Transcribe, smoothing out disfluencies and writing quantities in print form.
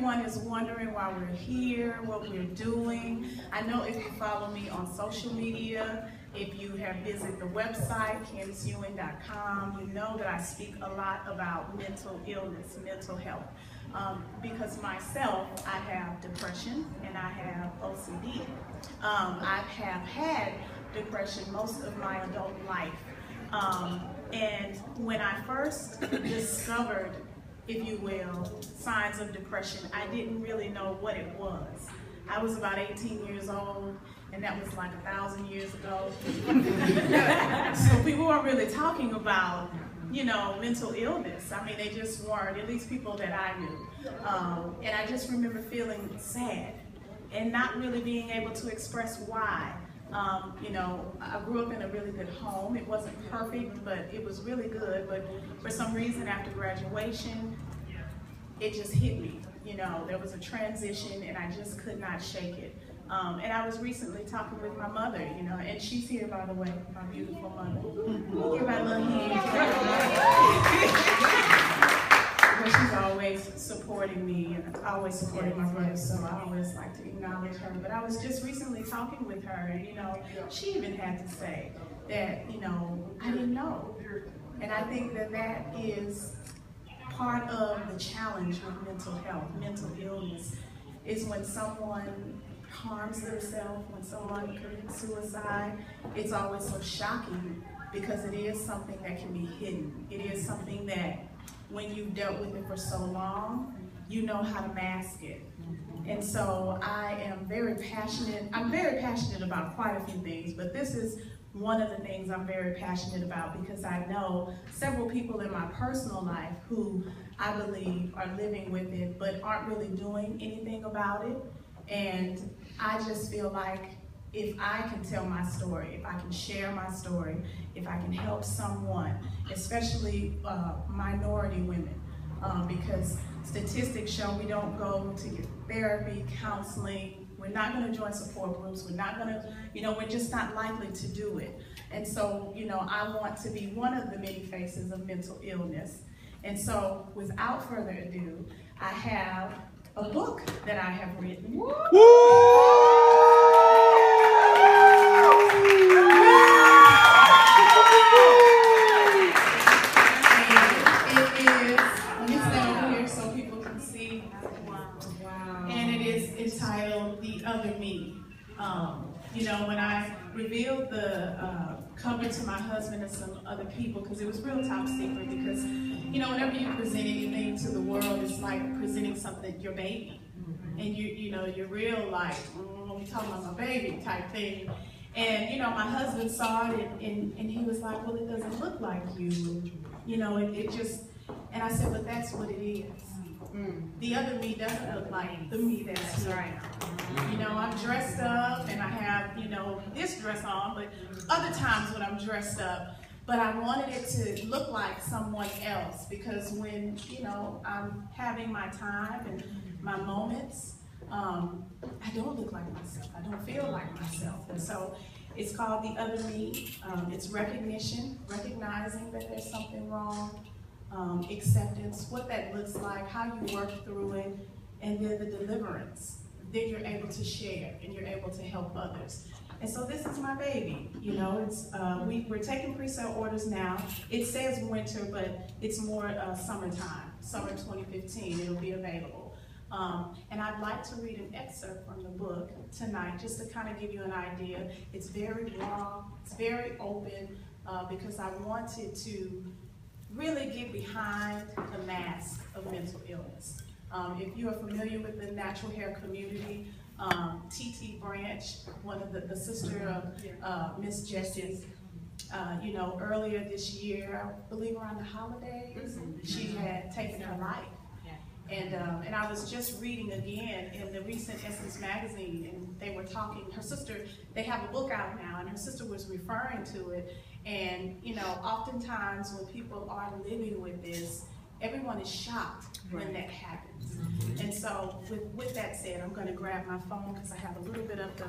everyone is wondering why we're here, what we're doing, I know if you follow me on social media, if you have visited the website, CandiceEwing.com, you know that I speak a lot about mental illness, mental health. Because myself, I have depression and I have OCD. I have had depression most of my adult life. And when I first discovered, if you will, signs of depression, I didn't really know what it was. I was about 18 years old, and that was like 1,000 years ago. So people weren't really talking about, you know, mental illness. I mean, they just weren't, at least people that I knew. And I just remember feeling sad and not really being able to express why. You know, I grew up in a really good home. It wasn't perfect, but it was really good. But for some reason, after graduation, it just hit me. You know, there was a transition and I just could not shake it. And I was recently talking with my mother, you know, and she's here, by the way, my beautiful mother. Give her a little hand. Because she's always supporting me and always supporting my brother, so I always like to acknowledge her. But I was just recently talking with her, and, you know, she even had to say that, you know, I didn't know. And I think that that is part of the challenge with mental health, mental illness, is when someone harms themselves, when someone commits suicide, it's always so shocking because it is something that can be hidden. It is something that when you've dealt with it for so long, you know how to mask it. And so I am very passionate. I'm very passionate about quite a few things, but this is one of the things I'm very passionate about because I know several people in my personal life who I believe are living with it but aren't really doing anything about it. And I just feel like if I can tell my story, if I can share my story, if I can help someone, especially minority women, because statistics show we don't go to get therapy, counseling, we're not going to join support groups, we're not going to, you know, we're just not likely to do it. And so, you know, I want to be one of the many faces of mental illness. And so, without further ado, I have a book that I have written. Woo! Entitled The Other Me. You know, when I revealed the cover to my husband and some other people, because it was real top secret, because, you know, whenever you present anything to the world, it's like presenting something, your baby. And you know, you're real like, we talking about my baby type thing. And, you know, my husband saw it and he was like, well, it doesn't look like you. You know, it just, and I said, but that's what it is. The other me doesn't look like the me that's right. You know, I'm dressed up and I have, you know, this dress on, but other times when I'm dressed up, but I wanted it to look like someone else because when, you know, I'm having my time and my moments, I don't look like myself. I don't feel like myself. And so it's called The Other Me. It's recognition, recognizing that there's something wrong. Acceptance, what that looks like, how you work through it, and then the deliverance. Then you're able to share and you're able to help others. And so this is my baby. You know, it's we're taking pre-sale orders now. It says winter, but it's more summertime, summer 2015. It'll be available. And I'd like to read an excerpt from the book tonight, just to kind of give you an idea. It's very raw, it's very open, because I wanted to really get behind the mask of mental illness. If you are familiar with the natural hair community, T.T. Branch, one of the sister of Miss Jessie, you know, earlier this year, I believe around the holidays, she had taken her life. And I was just reading again in the recent Essence magazine, and they were talking, her sister, they have a book out now, and her sister was referring to it. And, you know, oftentimes when people are living with this, everyone is shocked when that happens. And so with that said, I'm going to grab my phone because I have a little bit of the